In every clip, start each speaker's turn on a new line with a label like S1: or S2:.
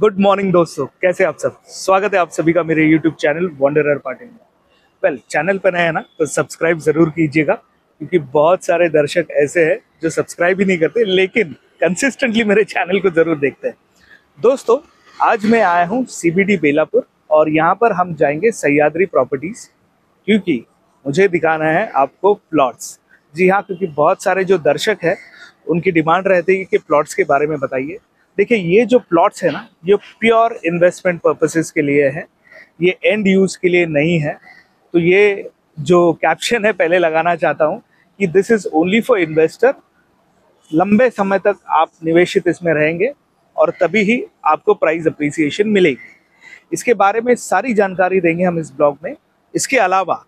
S1: Good morning दोस्तों, कैसे आप सब। स्वागत है आप सभी का मेरे यूट्यूब चैनल वंडरर पाटिल में। चैनल पर नए हैं ना तो सब्सक्राइब जरूर कीजिएगा, क्योंकि बहुत सारे दर्शक ऐसे हैं जो सब्सक्राइब ही नहीं करते लेकिन कंसिस्टेंटली मेरे चैनल को जरूर देखते हैं। दोस्तों, आज मैं आया हूँ CBD बेलापुर और यहाँ पर हम जाएंगे सह्याद्री प्रॉपर्टीज, क्योंकि मुझे दिखाना है आपको प्लॉट्स। जी हाँ, क्योंकि बहुत सारे जो दर्शक हैं उनकी डिमांड रहती है कि प्लॉट्स के बारे में बताइए। देखिए, ये जो प्लॉट्स है ना, ये प्योर इन्वेस्टमेंट पर्पसेस के लिए है, ये एंड यूज के लिए नहीं है। तो ये जो कैप्शन है पहले लगाना चाहता हूँ कि this is only for investor. लंबे समय तक आप निवेशित इसमें रहेंगे और तभी ही आपको प्राइस अप्रिसिएशन मिलेगी। इसके बारे में सारी जानकारी देंगे हम इस ब्लॉग में। इसके अलावा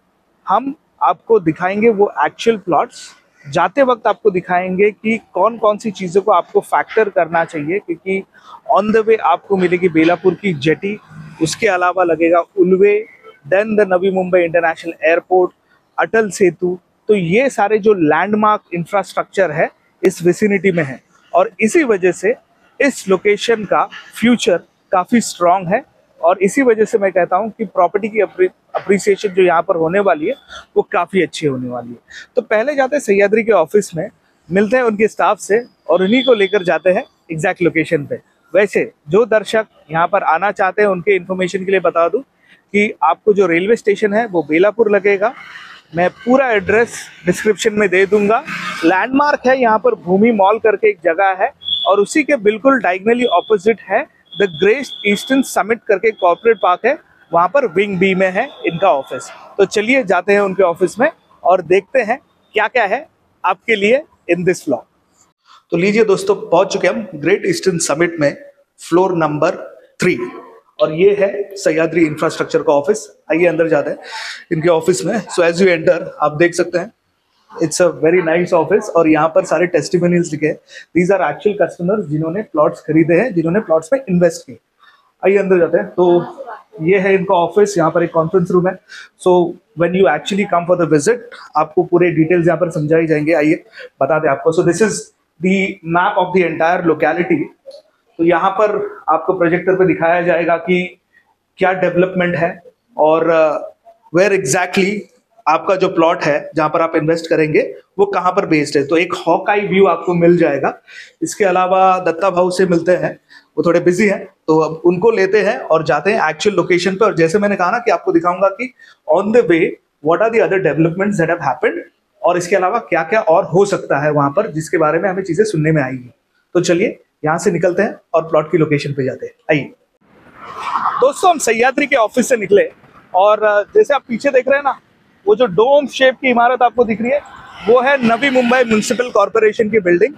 S1: हम आपको दिखाएंगे वो एक्चुअल प्लॉट्स। जाते वक्त आपको दिखाएंगे कि कौन कौन सी चीज़ों को आपको फैक्टर करना चाहिए, क्योंकि ऑन द वे आपको मिलेगी बेलापुर की जेटी, उसके अलावा लगेगा Ulwe, then the Navi Mumbai international airport, Atal Setu. तो ये सारे जो लैंडमार्क इंफ्रास्ट्रक्चर है इस विसिनिटी में है, और इसी वजह से इस लोकेशन का फ्यूचर काफ़ी स्ट्रॉन्ग है। और इसी वजह से मैं कहता हूँ कि प्रॉपर्टी की अप्रिसिएशन जो यहाँ पर होने वाली है वो काफ़ी अच्छी होने वाली है। तो पहले जाते हैं सह्याद्री के ऑफिस में, मिलते हैं उनके स्टाफ से और उन्हीं को लेकर जाते हैं एग्जैक्ट लोकेशन पे। वैसे जो दर्शक यहाँ पर आना चाहते हैं उनके इन्फॉर्मेशन के लिए बता दूँ कि आपको जो रेलवे स्टेशन है वो बेलापुर लगेगा। मैं पूरा एड्रेस डिस्क्रिप्शन में दे दूंगा। लैंडमार्क है यहाँ पर, भूमि मॉल करके एक जगह है, और उसी के बिल्कुल डायगनली ऑपोजिट है द ग्रेट ईस्टर्न समिट करके कॉर्पोरेट पार्क है, वहाँ पर विंग बी में है इनका ऑफिस। तो चलिए जाते हैं उनके ऑफिस में और देखते हैं क्या क्या है आपके लिए इन दिस व्लॉग। तो लीजिए दोस्तों, पहुंच चुके हम ग्रेट ईस्टर्न समिट में, फ्लोर नंबर 3, और ये है सह्याद्री इंफ्रास्ट्रक्चर का ऑफिस। आइए अंदर जाते हैं इनके ऑफिस में। सो एज यू एंटर आप देख सकते हैं it's a very nice office, और यहाँ पर सारे टेस्टिमोनियल्स लिखे हैं। दीज आर एक्चुअल कस्टमर्स जिन्होंने प्लॉट्स खरीदे हैं, जिन्होंने प्लॉट्स में इन्वेस्ट किए। आइए अंदर जाते हैं। तो ये है इनका ऑफिस, यहाँ पर एक कॉन्फ्रेंस रूम है। So when you actually come for the visit, आपको पूरे डिटेल्स यहाँ पर समझाई जाएंगे। आइए बताते हैं आपको। So this is the map of the entire locality. तो यहाँ पर आपको प्रोजेक्टर पे दिखाया जाएगा कि क्या डेवलपमेंट है और वेयर एग्जैक्टली आपका जो प्लॉट है जहां पर आप इन्वेस्ट करेंगे वो कहां पर बेस्ड है। तो एक हॉक आई व्यू आपको मिल जाएगा। इसके अलावा दत्ता भाऊ से मिलते हैं, वो थोड़े बिजी हैं, तो अब उनको लेते हैं और जाते हैं एक्चुअल लोकेशन पे। और जैसे मैंने कहा ना कि आपको दिखाऊंगा कि on the way what are the other developments that have happened, और इसके अलावा क्या क्या और हो सकता है वहां पर जिसके बारे में हमें चीजें सुनने में आएंगी। तो चलिए यहाँ से निकलते हैं और प्लॉट की लोकेशन पे जाते हैं। आइए दोस्तों, हम सह्याद्री के ऑफिस से निकले और जैसे आप पीछे देख रहे हैं ना, वो जो डोम शेप की इमारत आपको दिख रही है वो है नवी मुंबई म्युनिसिपल कॉर्पोरेशन की बिल्डिंग।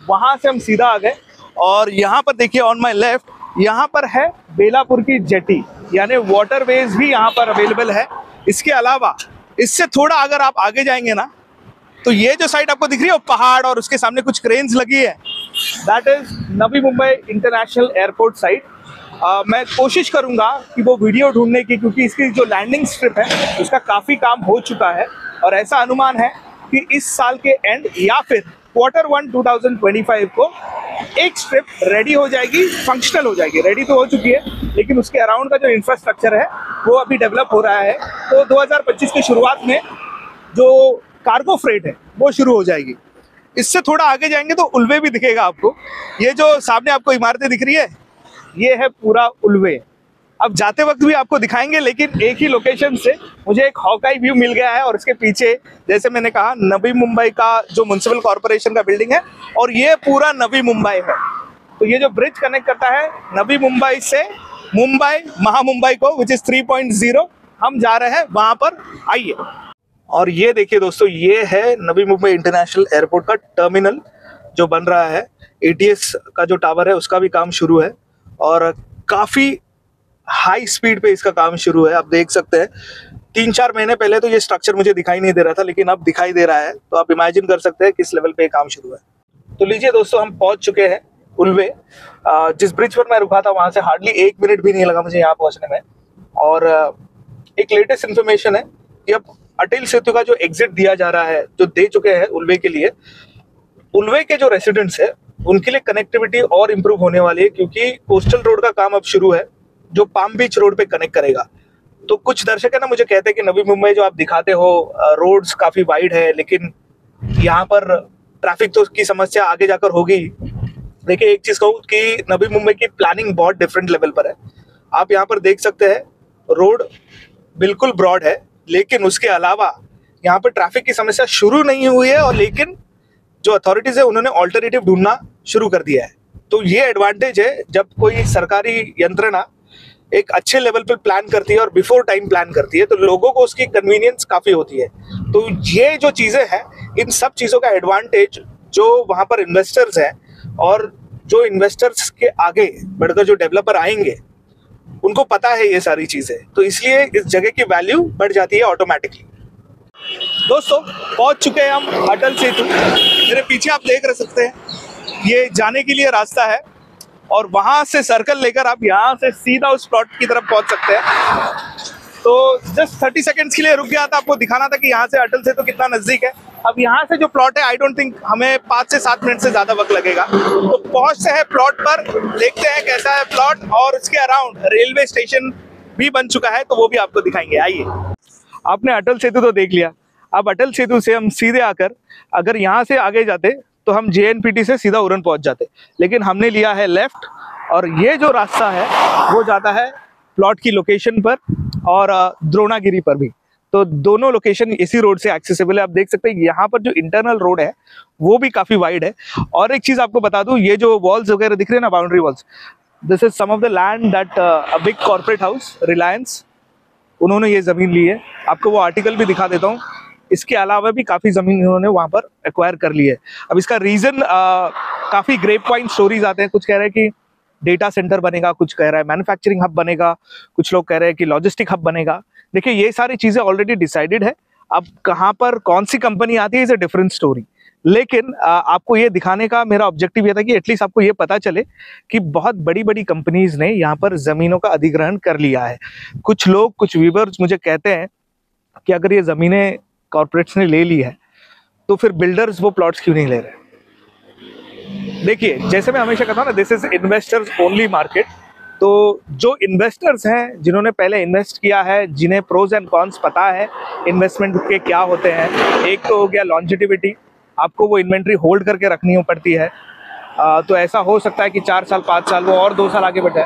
S1: वहां से हम सीधा आ गए और यहाँ पर देखिए ऑन माय लेफ्ट, यहाँ पर है बेलापुर की जेटी, यानी वाटरवेज भी यहाँ पर अवेलेबल है। इसके अलावा इससे थोड़ा अगर आप आगे जाएंगे ना, तो ये जो साइड आपको दिख रही है वो पहाड़ और उसके सामने कुछ क्रेन्स लगी है, that is Navi Mumbai international airport side. मैं कोशिश करूंगा कि वो वीडियो ढूंढने की, क्योंकि इसकी जो लैंडिंग स्ट्रिप है उसका काफ़ी काम हो चुका है, और ऐसा अनुमान है कि इस साल के एंड या फिर Q1 2025 को एक स्ट्रिप रेडी हो जाएगी, फंक्शनल हो जाएगी। रेडी तो हो चुकी है, लेकिन उसके अराउंड का जो इंफ्रास्ट्रक्चर है वो अभी डेवलप हो रहा है। तो 2025 की शुरुआत में जो कार्गो फ्रेट है वो शुरू हो जाएगी। इससे थोड़ा आगे जाएंगे तो उल्वे भी दिखेगा आपको। ये जो सामने आपको इमारतें दिख रही है ये है पूरा उल्वे। अब जाते वक्त भी आपको दिखाएंगे, लेकिन एक ही लोकेशन से मुझे एक हॉकाई व्यू मिल गया है, और इसके पीछे जैसे मैंने कहा नवी मुंबई का जो म्युनिसिपल कॉर्पोरेशन का बिल्डिंग है, और ये पूरा नवी मुंबई है। तो ये जो ब्रिज कनेक्ट करता है नवी मुंबई से मुंबई महामुंबई को, विच इज 3.0, हम जा रहे हैं वहां पर। आइए, और ये देखिए दोस्तों, ये है नवी मुंबई इंटरनेशनल एयरपोर्ट का टर्मिनल जो बन रहा है। ATS का जो टावर है उसका भी काम शुरू है, और काफ़ी हाई स्पीड पे इसका काम शुरू है। आप देख सकते हैं 3-4 महीने पहले तो ये स्ट्रक्चर मुझे दिखाई नहीं दे रहा था, लेकिन अब दिखाई दे रहा है। तो आप इमेजिन कर सकते हैं किस लेवल पे काम शुरू है। तो लीजिए दोस्तों, हम पहुंच चुके हैं उल्वे। जिस ब्रिज पर मैं रुका था वहां से हार्डली 1 मिनट भी नहीं लगा मुझे यहाँ पहुंचने में। और एक लेटेस्ट इन्फॉर्मेशन है कि अब अटल सेतु का जो एग्जिट दिया जा रहा है, जो दे चुके हैं उल्वे के लिए, उल्वे के जो रेसिडेंट्स है उनके लिए कनेक्टिविटी और इम्प्रूव होने वाली है, क्योंकि कोस्टल रोड का काम अब शुरू है जो पाम बीच रोड पे कनेक्ट करेगा। तो कुछ दर्शक है ना मुझे कहते हैं कि नवी मुंबई जो आप दिखाते हो रोड्स काफी वाइड है, लेकिन यहाँ पर ट्रैफिक तो की समस्या आगे जाकर होगी। देखिए एक चीज कहूँ कि नवी मुंबई की प्लानिंग बहुत डिफरेंट लेवल पर है। आप यहाँ पर देख सकते हैं रोड बिल्कुल ब्रॉड है, लेकिन उसके अलावा यहाँ पर ट्रैफिक की समस्या शुरू नहीं हुई है, और लेकिन जो अथॉरिटीज है उन्होंने ऑल्टरनेटिव ढूंढना शुरू कर दिया है। तो ये एडवांटेज है जब कोई सरकारी यंत्रणा एक अच्छे लेवल पर प्लान करती है और बिफोर टाइम प्लान करती है, तो लोगों को उसकी कन्वीनियंस काफी होती है। तो ये जो चीजें हैं, इन सब चीजों का एडवांटेज जो वहां पर इन्वेस्टर्स हैं और जो इन्वेस्टर्स के आगे बढ़कर जो डेवलपर आएंगे उनको पता है ये सारी चीजें, तो इसलिए इस जगह की वैल्यू बढ़ जाती है ऑटोमेटिकली। दोस्तों पहुंच चुके हैं हम अटल सेतु। मेरे पीछे आप देख सकते हैं ये जाने के लिए रास्ता है, और वहां से सर्कल लेकर आप यहाँ से सीधा उस प्लॉट की तरफ पहुंच सकते हैं। तो जस्ट 30 सेकंड्स के लिए रुक गया था, आपको दिखाना था कि यहाँ से अटल सेतु कितना नजदीक है। अब यहाँ से जो प्लॉट है आई डोंट थिंक हमें 5 से 7 मिनट से ज्यादा वक्त लगेगा। तो पहुंचते हैं प्लॉट पर, देखते हैं कैसा है प्लॉट, और उसके अराउंड रेलवे स्टेशन भी बन चुका है, तो वो भी आपको दिखाएंगे। आइए। आपने अटल सेतु तो देख लिया, अब अटल सेतु से हम सीधे आकर अगर यहाँ से आगे जाते तो हम JNPT से सीधा उरन पहुंच जाते, लेकिन हमने लिया है लेफ्ट, और ये जो रास्ता है वो जाता है प्लॉट की लोकेशन पर और द्रोणागिरी पर भी। तो दोनों लोकेशन इसी रोड से एक्सेसिबल है। आप देख सकते हैं यहाँ पर जो इंटरनल रोड है वो भी काफी वाइड है। और एक चीज आपको बता दूं, ये जो वॉल्स वगैरह दिख रहे हैं ना, boundary walls, this is some of the land that a big corporate house Reliance, उन्होंने ये जमीन ली है। आपको वो आर्टिकल भी दिखा देता हूँ। इसके अलावा भी काफी जमीन इन्होंने वहां पर एक्वायर कर ली है। अब इसका रीजन काफी ग्रेप पॉइंट स्टोरीज आते हैं। कुछ कह रहे हैं कि डेटा सेंटर बनेगा, कुछ कह रहा है मैन्युफैक्चरिंग हब बनेगा, कुछ लोग कह रहे हैं कि लॉजिस्टिक हब बनेगा। देखिए ये सारी चीजें ऑलरेडी डिसाइडेड है। अब कहाँ पर कौन सी कंपनी आती है इज अ डिफरेंट स्टोरी, लेकिन आपको ये दिखाने का मेरा ऑब्जेक्टिव ये था कि एटलीस्ट आपको ये पता चले कि बहुत बड़ी बड़ी कंपनीज ने यहाँ पर जमीनों का अधिग्रहण कर लिया है। कुछ लोग, कुछ व्यूअर्स मुझे कहते हैं कि अगर ये जमीनें कॉर्पोरेट्स ने ले ली है तो फिर बिल्डर्स वो प्लॉट्स क्यों नहीं ले रहे। देखिए जैसे मैं हमेशा कहता हूँ ना, this is investors only market. तो जो इन्वेस्टर्स हैं, जिन्होंने पहले इन्वेस्ट किया है, जिन्हें प्रोज एंड कॉन्स पता है इन्वेस्टमेंट के क्या होते हैं, एक तो हो गया लॉन्जिटिविटी, आपको वो इन्वेंट्री होल्ड करके रखनी पड़ती है। तो ऐसा हो सकता है कि 4 साल 5 साल वो और 2 साल आगे बढ़े।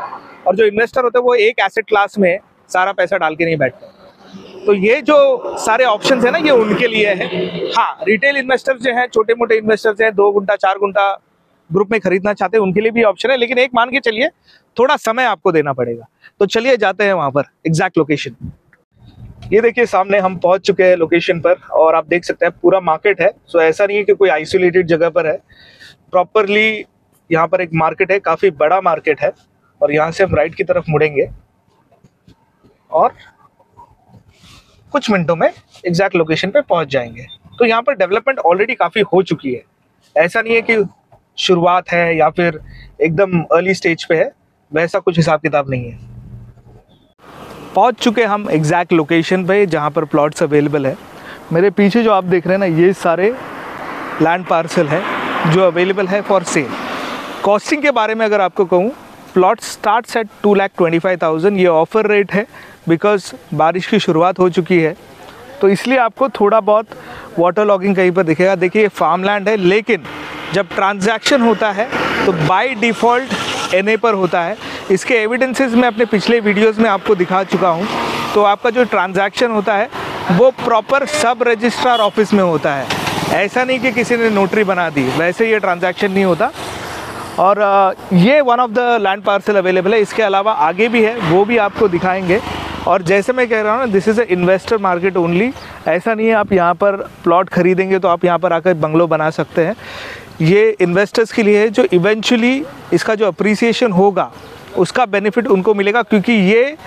S1: और जो इन्वेस्टर होते हैं वो एक एसेट क्लास में सारा पैसा डाल के नहीं बैठते। तो ये जो सारे ऑप्शंस है ना, ये उनके लिए है। हाँ, रिटेल इन्वेस्टर्स जो हैं, छोटे मोटे इन्वेस्टर्स हैं, 2 गुंठा 4 गुंठा ग्रुप में खरीदना चाहते हैं, उनके लिए भी ऑप्शन है। लेकिन एक मान के चलिए थोड़ा समय आपको देना पड़ेगा। तो चलिए जाते हैं वहां पर एग्जैक्ट लोकेशन। ये देखिए सामने हम पहुंच चुके हैं लोकेशन पर, और आप देख सकते हैं पूरा मार्केट है। सो ऐसा नहीं है कि कोई आइसोलेटेड जगह पर है, प्रॉपरली यहाँ पर एक मार्केट है, काफी बड़ा मार्केट है। और यहाँ से हम राइट की तरफ मुड़ेंगे और कुछ मिनटों में एग्जैक्ट लोकेशन पे पहुंच जाएंगे। तो यहाँ पर डेवलपमेंट ऑलरेडी काफी हो चुकी है। ऐसा नहीं है कि शुरुआत है या फिर एकदम अर्ली स्टेज पे है, वैसा कुछ हिसाब किताब नहीं है। पहुंच चुके हम एग्जैक्ट लोकेशन पे जहाँ पर प्लॉट्स अवेलेबल है। मेरे पीछे जो आप देख रहे हैं ना, ये सारे लैंड पार्सल है जो अवेलेबल है फॉर सेल। कॉस्टिंग के बारे में अगर आपको कहूँ, प्लॉट स्टार्ट्स एट 2,25,000। ये ऑफर रेट है बिकॉज बारिश की शुरुआत हो चुकी है, तो इसलिए आपको थोड़ा बहुत वाटर लॉगिंग कहीं पर दिखेगा। देखिए ये फार्म लैंड है, लेकिन जब ट्रांजैक्शन होता है तो बाय डिफ़ॉल्ट NA पर होता है। इसके एविडेंसेस मैं अपने पिछले वीडियोस में आपको दिखा चुका हूँ। तो आपका जो ट्रांजैक्शन होता है वो प्रॉपर सब रजिस्ट्रार ऑफिस में होता है। ऐसा नहीं कि किसी ने नोटरी बना दी, वैसे ये ट्रांजैक्शन नहीं होता। और ये one of the land parcel available है। इसके अलावा आगे भी है, वो भी आपको दिखाएंगे। और जैसे मैं कह रहा हूँ ना, this is a investor market only. ऐसा नहीं है आप यहाँ पर प्लॉट खरीदेंगे तो आप यहाँ पर आकर बंगलो बना सकते हैं। ये इन्वेस्टर्स के लिए है जो इवेंचुअली इसका जो अप्रिसिएशन होगा उसका बेनिफिट उनको मिलेगा, क्योंकि ये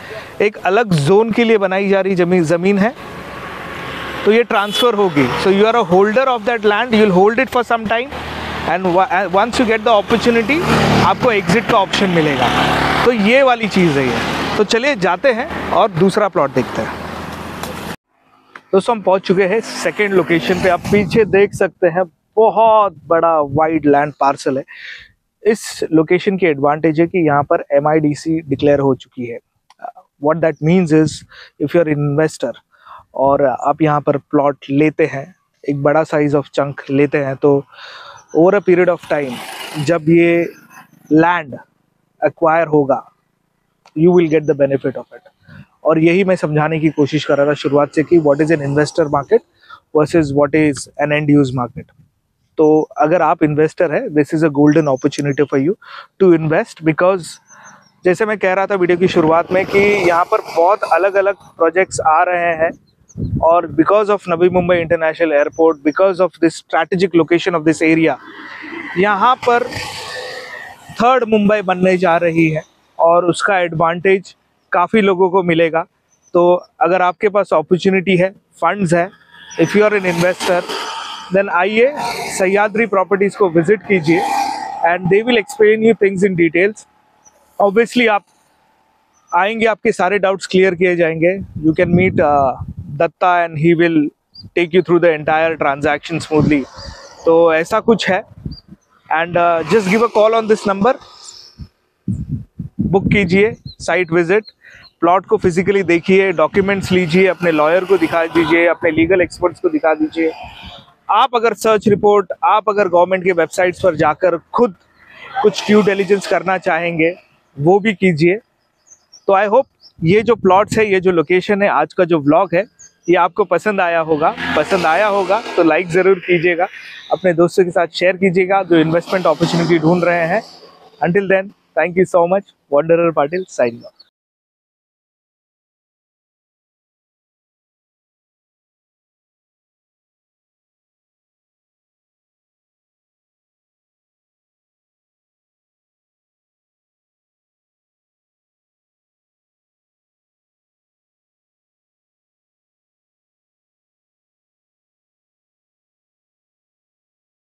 S1: एक अलग जोन के लिए बनाई जा रही ज़मीन है। तो ये ट्रांसफ़र होगी। So you are a holder of that land, you will hold it for some time, and once you get the opportunity आपको एग्जिट का ऑप्शन मिलेगा। तो ये वाली चीज़ है ये। तो चलिए जाते हैं और दूसरा प्लॉट देखते हैं। दोस्तों हम पहुंच चुके हैं सेकंड लोकेशन पे। आप पीछे देख सकते हैं बहुत बड़ा वाइड लैंड पार्सल है। इस लोकेशन की एडवांटेज है कि यहाँ पर MIDC डिक्लेयर हो चुकी है। What that means is, if you are investor और आप यहाँ पर प्लॉट लेते हैं, एक बड़ा साइज ऑफ चंक लेते हैं, तो over a period of time जब ये लैंड एक्वायर होगा, you will get the benefit of it. और यही मैं समझाने की कोशिश कर रहा था शुरुआत से कि what is an investor market versus what is an end use market. तो अगर आप इन्वेस्टर है, this is a golden opportunity for you to invest, because जैसे मैं कह रहा था वीडियो की शुरुआत में कि यहाँ पर बहुत अलग अलग प्रोजेक्ट्स आ रहे हैं, और because of Navi Mumbai international airport, because of this strategic location of this area, यहाँ पर थर्ड मुंबई बनने जा रही है और उसका एडवांटेज काफ़ी लोगों को मिलेगा। तो अगर आपके पास अपॉर्चुनिटी है, फंड्स है, if you are an investor, then आइए सह्याद्री प्रॉपर्टीज़ को विजिट कीजिए and they will explain you things in details. Obviously आप आएंगे, आपके सारे डाउट्स क्लियर किए जाएंगे। You can meet Datta and he will take you through the entire transaction smoothly. तो ऐसा कुछ है, and just give a call on this number, book कीजिए साइट विजिट, प्लॉट को फिजिकली देखिए, डॉक्यूमेंट्स लीजिए, अपने लॉयर को दिखा दीजिए, अपने लीगल एक्सपर्ट्स को दिखा दीजिए। आप अगर सर्च रिपोर्ट, आप अगर गवर्नमेंट के वेबसाइट्स पर जाकर खुद कुछ ड्यू डिलिजेंस करना चाहेंगे, वो भी कीजिए। तो आई होप ये जो प्लॉट्स है, ये जो लोकेशन है, आज का जो व्लॉग है, ये आपको पसंद आया होगा। पसंद आया होगा तो लाइक ज़रूर कीजिएगा, अपने दोस्तों के साथ शेयर कीजिएगा जो इन्वेस्टमेंट अपॉर्चुनिटी ढूंढ रहे हैं। Until then, thank you so much. Wanderer Patil signing of.